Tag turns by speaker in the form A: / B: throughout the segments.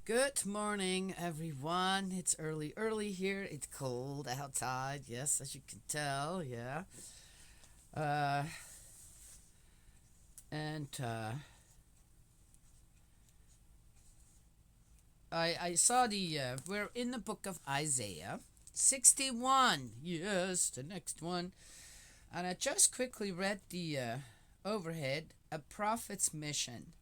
A: Good morning, everyone. It's early here. It's cold outside. Yes, as you can tell. Yeah. Uh, and I saw we're in the book of Isaiah 61. Yes, the next one. And I just quickly read the overhead, A Prophet's Mission.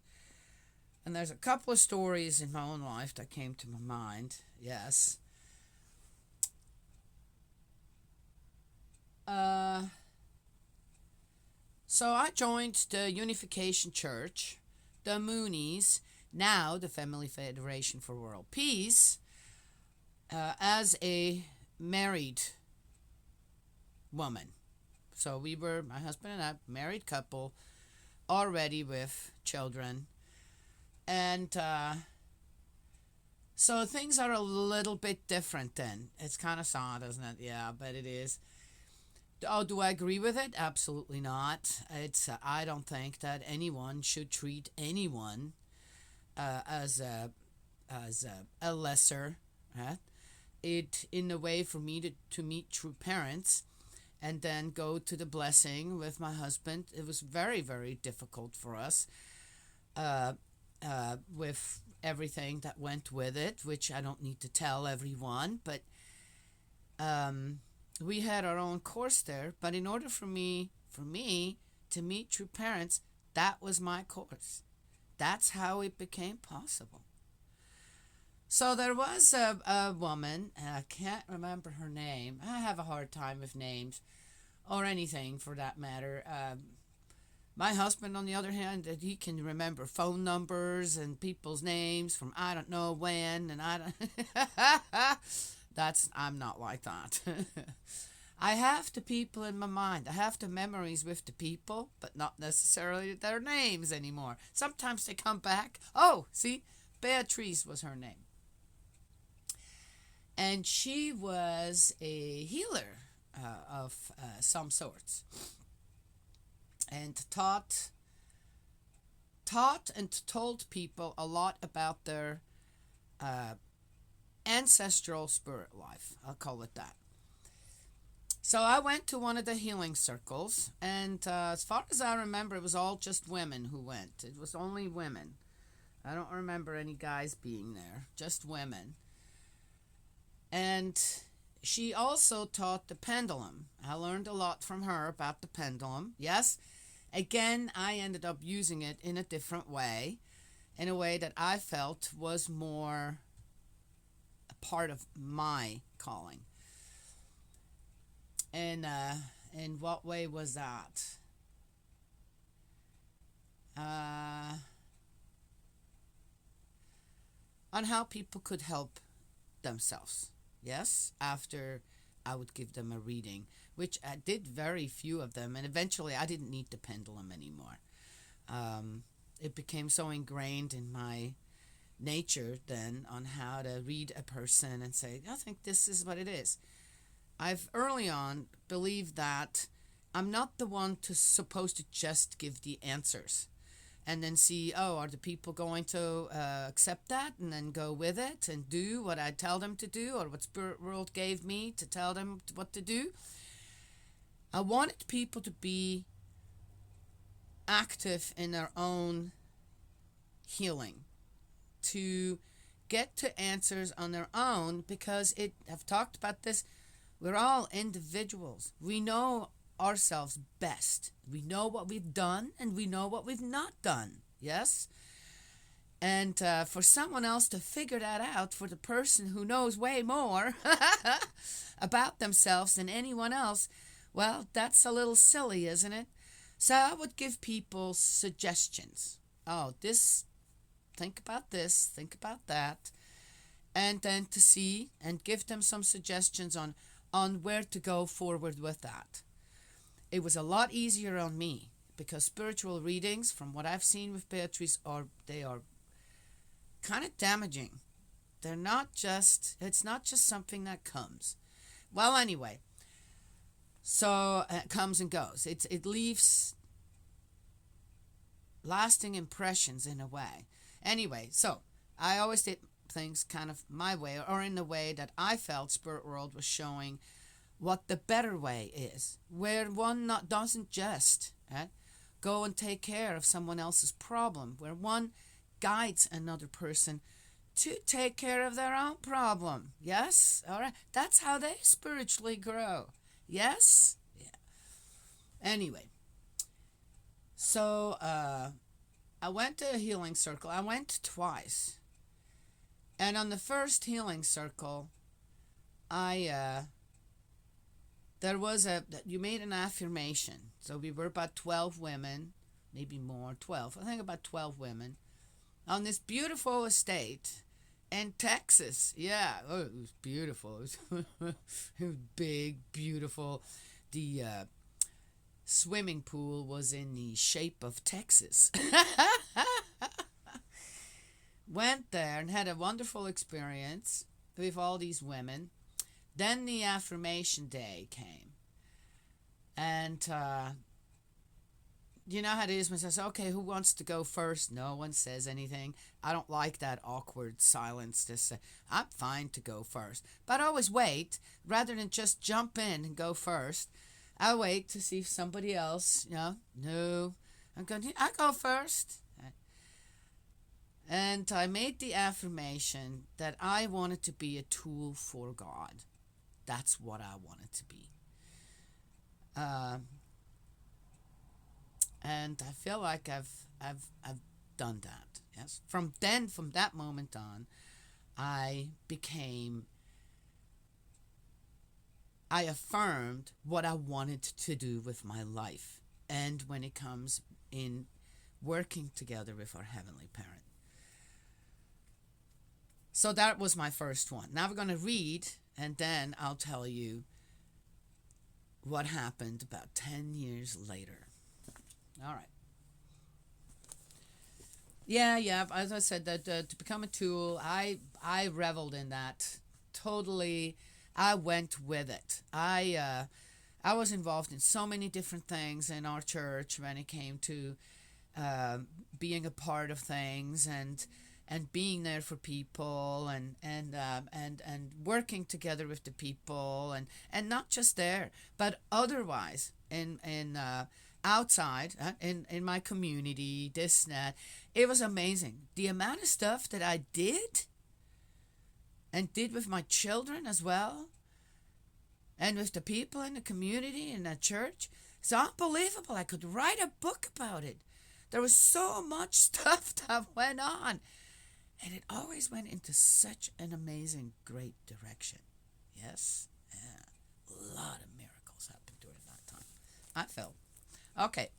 A: And there's a couple of stories in my own life that came to my mind. Yes. Uh, So I joined the Unification Church, the Moonies, now the Family Federation for World Peace, as a married woman. So we were, my husband and I, married couple, already with children. And so things are a little bit different then. It's kind of sad, isn't it? Yeah, but it is. Oh, do I agree with it? Absolutely not. It's I don't think that anyone should treat anyone as a lesser. Right? It in a way for me to meet true parents, and then go to the blessing with my husband. It was very difficult for us. With everything that went with it, which I don't need to tell everyone, but we had our own course there. But in order for me to meet true parents, that was my course. That's how it became possible. So there was a woman, and I can't remember her name. I have a hard time with names or anything for that matter. My husband, on the other hand, he can remember phone numbers and people's names from I don't know when, and I don't. I'm not like that. I have the people in my mind. I have the memories with the people, but not necessarily their names anymore. Sometimes they come back. Oh, see, Beatrice was her name. And she was a healer of some sorts, and taught and told people a lot about their uh, ancestral spirit life. I'll call it that. So I went to one of the healing circles, and as far as I remember, it was all just women who went. It was only women. I don't remember any guys being there, just women. And she also taught the pendulum. I learned a lot from her about the pendulum. Yes, again, I ended up using it in a different way, in a way that I felt was more a part of my calling. And in what way was that? Uh, on how people could help themselves. Yes, after I would give them a reading, which I did very few of them, and eventually I didn't need the pendulum anymore. It became so ingrained in my nature then on how to read a person and say, I think this is what it is. I've early on believed that I'm not the one supposed to just give the answers and then see, oh, are the people going to accept that and then go with it and do what I tell them to do, or what Spirit World gave me to tell them what to do. I wanted people to be active in their own healing, to get to answers on their own, because I've talked about this, we're all individuals. We know ourselves best. We know what we've done and we know what we've not done. Yes? And for someone else to figure that out, for the person who knows way more about themselves than anyone else, well, that's a little silly, isn't it? So I would give people suggestions. Oh, think about this, think about that. And then to see and give them some suggestions on where to go forward with that. It was a lot easier on me, because spiritual readings, from what I've seen with Beatrice, they are kind of damaging. It's not just something that comes. Well, anyway, so it comes and goes. It leaves lasting impressions in a way. Anyway, so I always did things kind of my way, or in the way that I felt Spirit World was showing what the better way is, where one doesn't just go and take care of someone else's problem, where one guides another person to take care of their own problem. Yes? All right. That's how they spiritually grow. Yes? Yeah. Anyway, so I went to a healing circle. I went twice. And on the first healing circle, you made an affirmation. So we were about 12 women, maybe more, 12. I think about 12 women on this beautiful estate in Texas. Yeah, oh, it was beautiful. It was big, beautiful. The swimming pool was in the shape of Texas. Went there and had a wonderful experience with all these women. Then the affirmation day came. And you know how it is when it says, okay, who wants to go first? No one says anything. I don't like that awkward silence to say, I'm fine to go first. But I always wait, rather than just jump in and go first. I wait to see if somebody else, no, I go first. And I made the affirmation that I wanted to be a tool for God. That's what I wanted to be. And I feel like I've done that. Yes. From that moment on, I affirmed what I wanted to do with my life, and when it comes in working together with our Heavenly Parent. So that was my first one. Now we're going to read, and then I'll tell you what happened about 10 years later. All right. Yeah. As I said, that to become a tool, I reveled in that totally. I went with it. I was involved in so many different things in our church when it came to being a part of things and being there for people and working together with the people and not just there, but otherwise in outside, in my community, this and that. It was amazing. The amount of stuff that I did and did with my children as well, and with the people in the community in that church, it's unbelievable. I could write a book about it. There was so much stuff that went on, and it always went into such an amazing, great direction. Yes? Yeah. A lot of miracles happened during that time, I felt. Okay.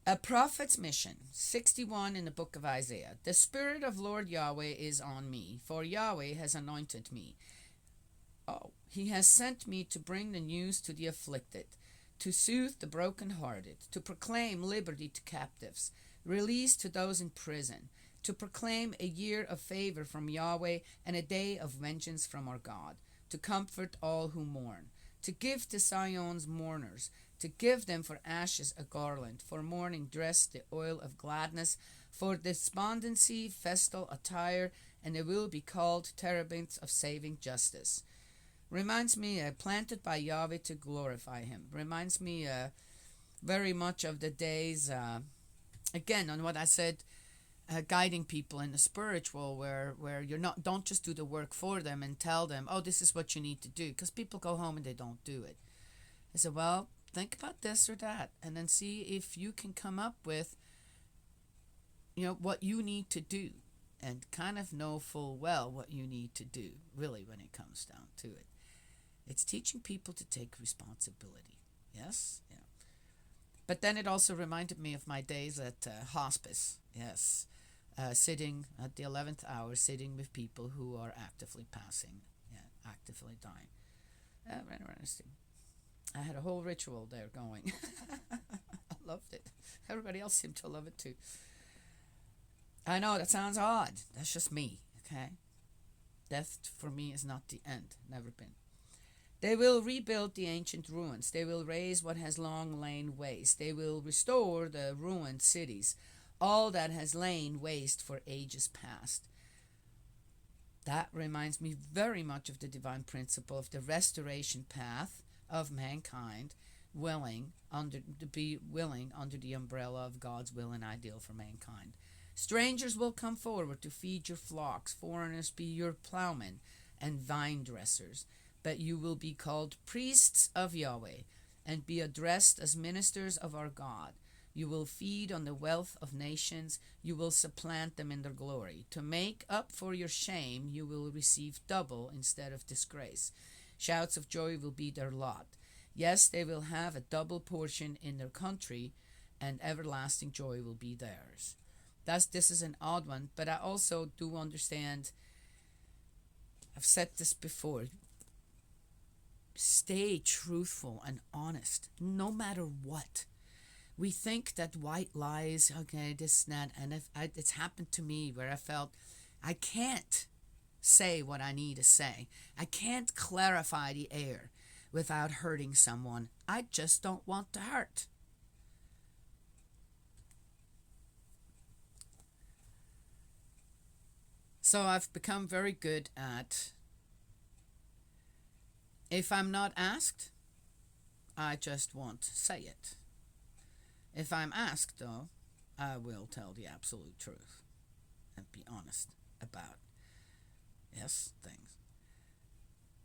A: A prophet's mission, 61 in the book of Isaiah. The Spirit of Lord Yahweh is on me, for Yahweh has anointed me. Oh, he has sent me to bring the news to the afflicted, to soothe the brokenhearted, to proclaim liberty to captives, release to those in prison, to proclaim a year of favor from Yahweh and a day of vengeance from our God, to comfort all who mourn, to give to Zion's mourners, to give them for ashes a garland, for mourning dress the oil of gladness, for despondency festal attire, and they will be called terebinths of saving justice. Reminds me, planted by Yahweh to glorify him. Reminds me very much of the days, again, on what I said, guiding people in the spiritual, where don't just do the work for them and tell them, oh, this is what you need to do, because people go home and they don't do it. I said, well, think about this or that, and then see if you can come up with, what you need to do, and kind of know full well what you need to do, really, when it comes down to it. It's teaching people to take responsibility. Yes? Yeah. But then it also reminded me of my days at hospice. Yes. Sitting at the 11th hour, sitting with people who are actively passing, actively dying. Very interesting. I had a whole ritual there going. I loved it. Everybody else seemed to love it too. I know, that sounds odd. That's just me, okay? Death for me is not the end. Never been. They will rebuild the ancient ruins. They will raise what has long lain waste. They will restore the ruined cities, all that has lain waste for ages past. That reminds me very much of the divine principle of the restoration path of mankind, willing under the umbrella of God's will and ideal for mankind. Strangers will come forward to feed your flocks, foreigners be your plowmen and vine dressers, but you will be called priests of Yahweh, and be addressed as ministers of our God. You will feed on the wealth of nations, you will supplant them in their glory. To make up for your shame, you will receive double instead of disgrace. Shouts of joy will be their lot. Yes, they will have a double portion in their country, and everlasting joy will be theirs. This is an odd one, but I also do understand, I've said this before, stay truthful and honest, no matter what. We think that white lies, okay, this and that, and it's happened to me where I felt I can't say what I need to say. I can't clarify the air without hurting someone. I just don't want to hurt. So I've become very good at, if I'm not asked, I just won't say it. If I'm asked, though, I will tell the absolute truth and be honest about, yes, things.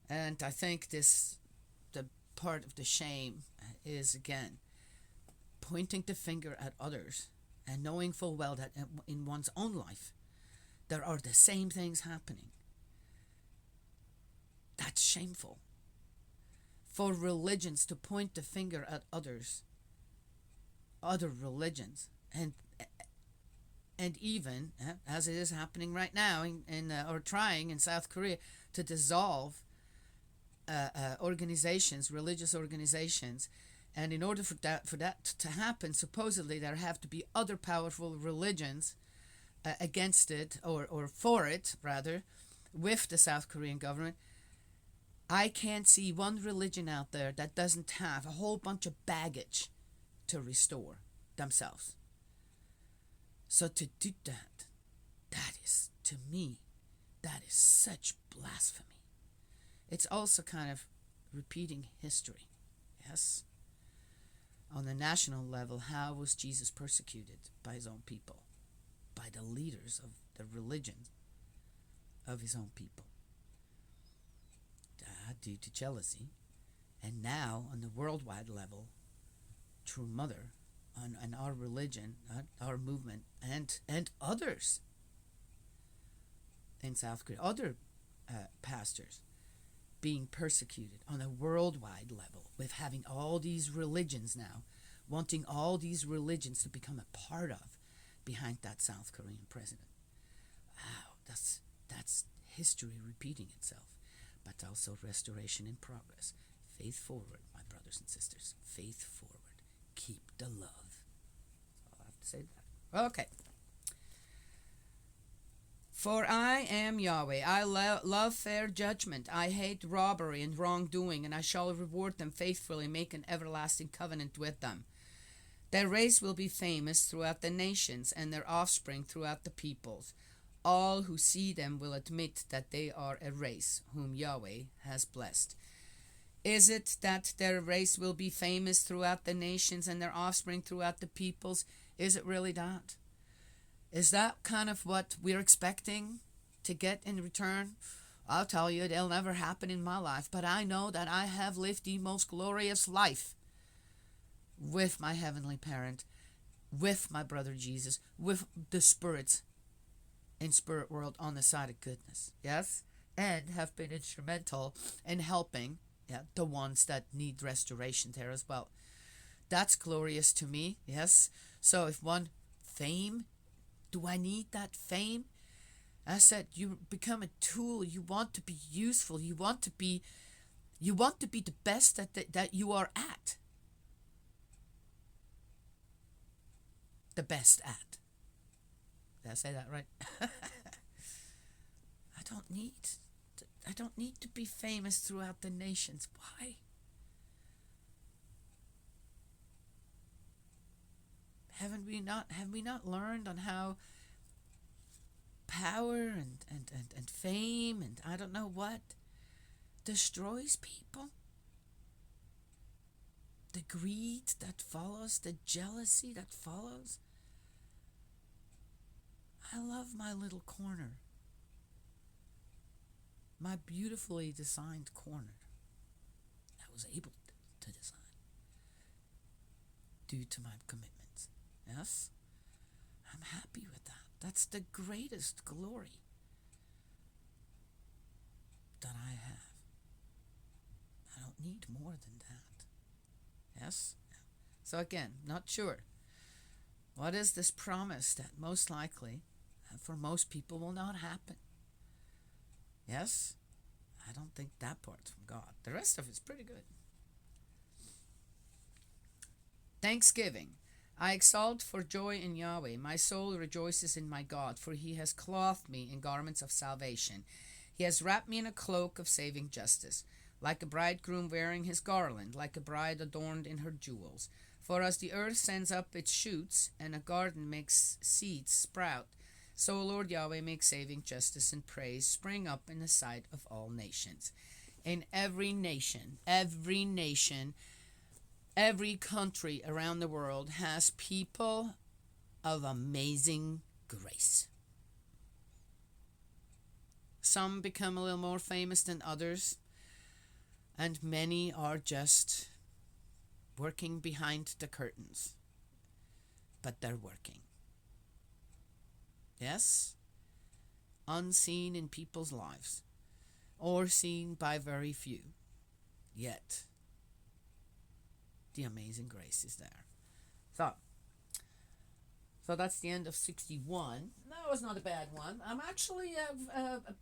A: And I think the part of the shame is, again, pointing the finger at others and knowing full well that in one's own life there are the same things happening. That's shameful. For religions to point the finger at others, other religions, and even, as it is happening right now, or trying in South Korea, to dissolve organizations, religious organizations. And in order for that to happen, supposedly there have to be other powerful religions against it, or for it, rather, with the South Korean government. I can't see one religion out there that doesn't have a whole bunch of baggage to restore themselves. So to do that, that is, to me, that is such blasphemy. It's also kind of repeating history. Yes? On the national level, how was Jesus persecuted by his own people? By the leaders of the religion of his own people. Due to jealousy. And now, on the worldwide level, True Mother, on our religion, our movement, and others in South Korea, other pastors being persecuted on a worldwide level, with having all these religions now, wanting all these religions to become a part of, behind that South Korean president. Wow, that's history repeating itself, but also restoration in progress. Faith forward, my brothers and sisters. Faith forward. Keep the love. That's all I have to say to that. Okay. For I am Yahweh. I love fair judgment. I hate robbery and wrongdoing, and I shall reward them faithfully, make an everlasting covenant with them. Their race will be famous throughout the nations, and their offspring throughout the peoples. All who see them will admit that they are a race whom Yahweh has blessed. Is it that their race will be famous throughout the nations and their offspring throughout the peoples? Is it really that? Is that kind of what we're expecting to get in return? I'll tell you, it'll never happen in my life, but I know that I have lived the most glorious life with my heavenly parent, with my brother Jesus, with the spirits in spirit world on the side of goodness, yes? And have been instrumental in helping the ones that need restoration there as well. That's glorious to me, yes? So if one fame, do I need that fame? I said, you become a tool. You want to be useful. You want to be the best that you are at. The best at. Did I say that right? I don't need to be famous throughout the nations. Why? Have we not learned on how power and fame and I don't know what destroys people. The greed that follows, the jealousy that follows. I love my little corner. My beautifully designed corner. I was able to design due to my commitments. Yes? I'm happy with that. That's the greatest glory that I have. I don't need more than that. Yes? So again, not sure. What is this promise that most likely, for most people, will not happen? Yes? I don't think that part's from God. The rest of it's pretty good. Thanksgiving. I exult for joy in Yahweh. My soul rejoices in my God, for he has clothed me in garments of salvation. He has wrapped me in a cloak of saving justice, like a bridegroom wearing his garland, like a bride adorned in her jewels. For as the earth sends up its shoots, and a garden makes seeds sprout, so Lord Yahweh makes saving justice and praise spring up in the sight of all nations. In every nation, every country around the world has people of amazing grace. Some become a little more famous than others, and many are just working behind the curtains. But they're working. Yes? Unseen in people's lives, or seen by very few. Yet, the amazing grace is there. So that's the end of 61. That was not a bad one. I'm actually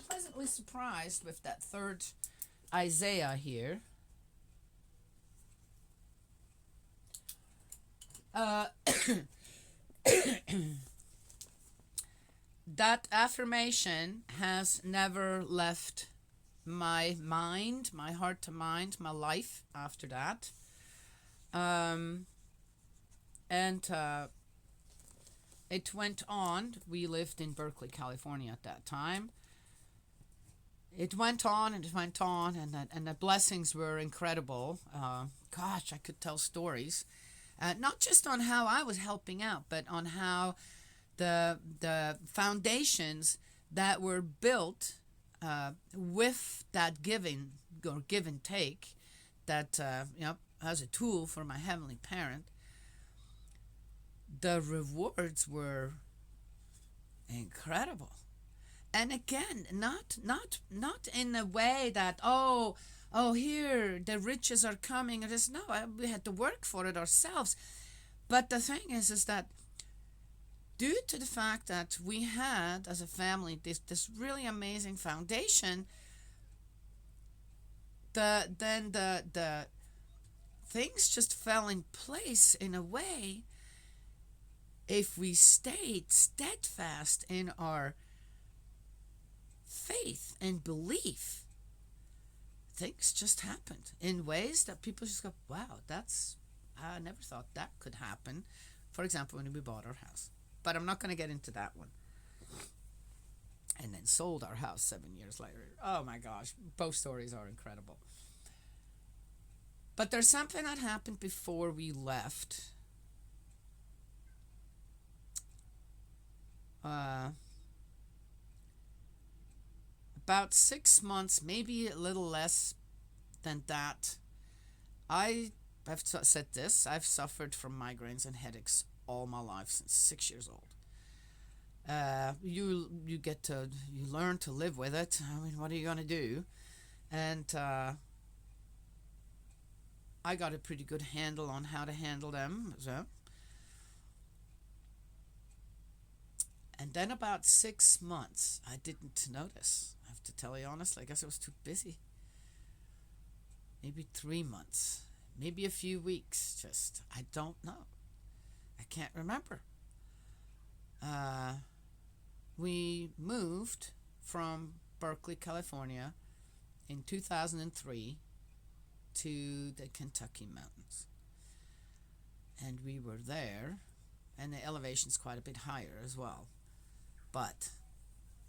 A: pleasantly surprised with that third Isaiah here. That affirmation has never left my mind, my heart to mind, my life after that. It went on. We lived in Berkeley, California at that time. It went on and it went on, and the blessings were incredible. Gosh, I could tell stories, not just on how I was helping out, but on how the foundations that were built with that giving or give and take, that as a tool for my heavenly parent. The rewards were incredible. And again, not in a way that here the riches are coming. It is no, we had to work for it ourselves. But the thing is that due to the fact that we had as a family this really amazing foundation, the things just fell in place in a way. If we stayed steadfast in our faith and belief, things just happened in ways that people just go, wow, I never thought that could happen. For example, when we bought our house. But I'm not going to get into that one. And then sold our house 7 years later. Oh my gosh, both stories are incredible. But there's something that happened before we left. About 6 months, maybe a little less than that. I've said this. I've suffered from migraines and headaches all my life since 6 years old. You learn to live with it. I mean, what are you gonna do? And I got a pretty good handle on how to handle them. So. And then about 6 months, I didn't notice. I have to tell you honestly, I guess I was too busy. Maybe 3 months, maybe a few weeks, just, I don't know. I can't remember. We moved from Berkeley, California in 2003 to the Kentucky mountains. And we were there, and the elevation's quite a bit higher as well. But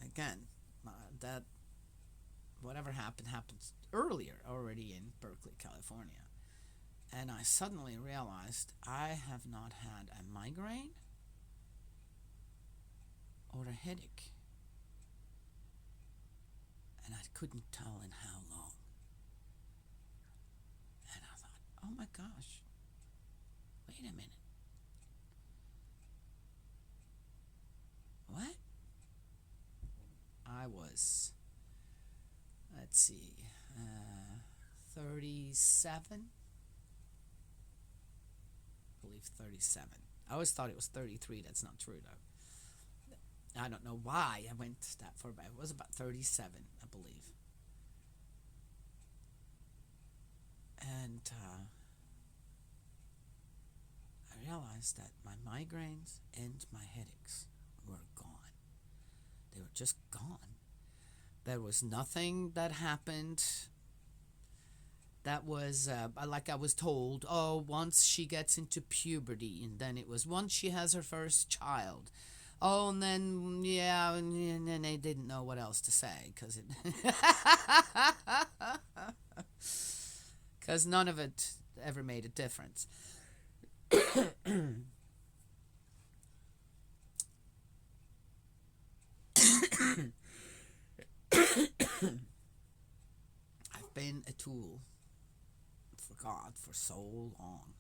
A: again, that whatever happened earlier already in Berkeley, California. And I suddenly realized I have not had a migraine or a headache. And I couldn't tell in how long. And I thought, oh my gosh, wait a minute. What? I was, let's see, 37? I believe 37. I always thought it was 33. That's not true, though. I don't know why I went that far back. It was about 37, I believe. And I realized that my migraines and my headaches were gone. They were just gone. There was nothing that happened that was like I was told, oh, once she gets into puberty, and then it was once she has her first child. Oh, and then, yeah, and then they didn't know what else to say, because because none of it ever made a difference. I've been a tool for God for so long.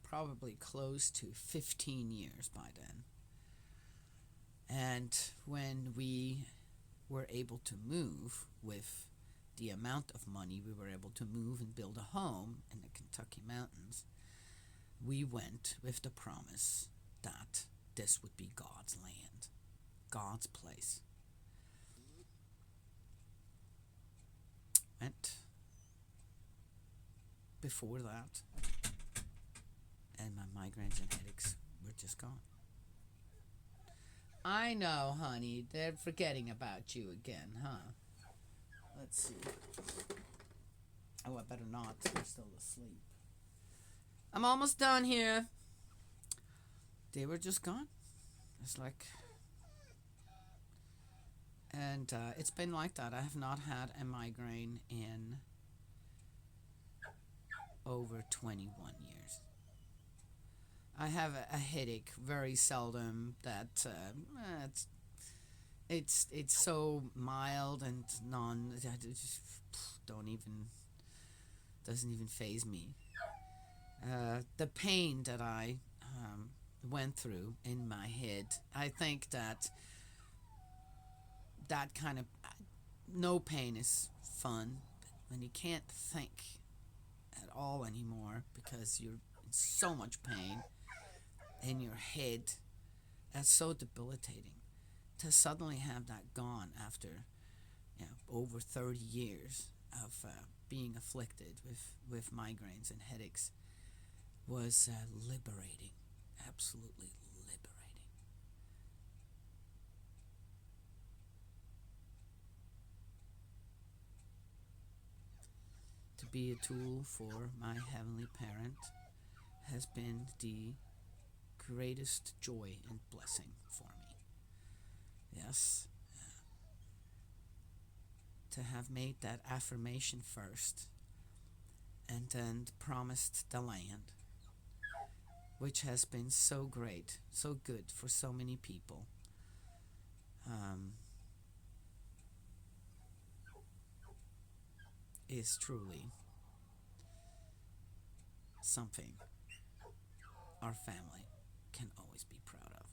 A: Probably close to 15 years by then. And when we were able to move with the amount of money we were able to move and build a home in the Kentucky mountains, we went with the promise that this would be God's land, God's place. And before that, and my migraines and headaches were just gone. I know, honey. They're forgetting about you again, huh? Let's see. Oh, I better not. They're still asleep. I'm almost done here. They were just gone. It's like... And it's been like that. I have not had a migraine in over 21 years. I have a headache very seldom. That it's so mild and doesn't even faze me. The pain that I went through in my head, I think that kind of no pain is fun, but when you can't think at all anymore because you're in so much pain in your head, that's so debilitating. To suddenly have that gone after over 30 years of being afflicted with migraines and headaches was liberating, absolutely liberating. To be a tool for my Heavenly Parent has been the greatest joy and blessing for me. Yes. To have made that affirmation first and then promised the land, which has been so great, so good for so many people. Is truly something our family can always be proud of.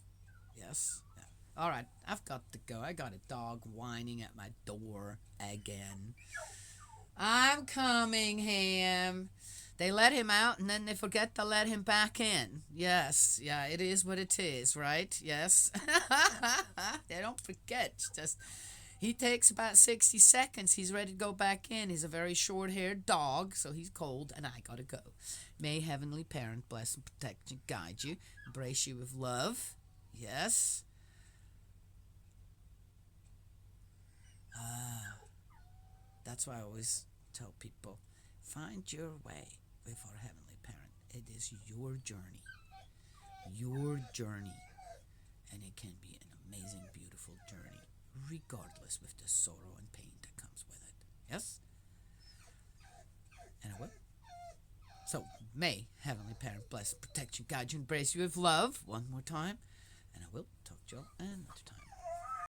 A: Yes? Yeah. All right, I've got to go. I got a dog whining at my door again. I'm coming, Ham. They let him out and then they forget to let him back in. Yes, yeah, it is what it is, right? Yes. They don't forget. Just he takes about 60 seconds. He's ready to go back in. He's a very short-haired dog, so he's cold, and I gotta go. May Heavenly Parent bless and protect and guide you, embrace you with love. Yes. That's why I always tell people, find your way with our Heavenly Parent. It is your journey, and it can be regardless with the sorrow and pain that comes with it. Yes? And I will. So, may Heavenly Parent bless, protect you, guide you, embrace you with love one more time. And I will talk to you all another time.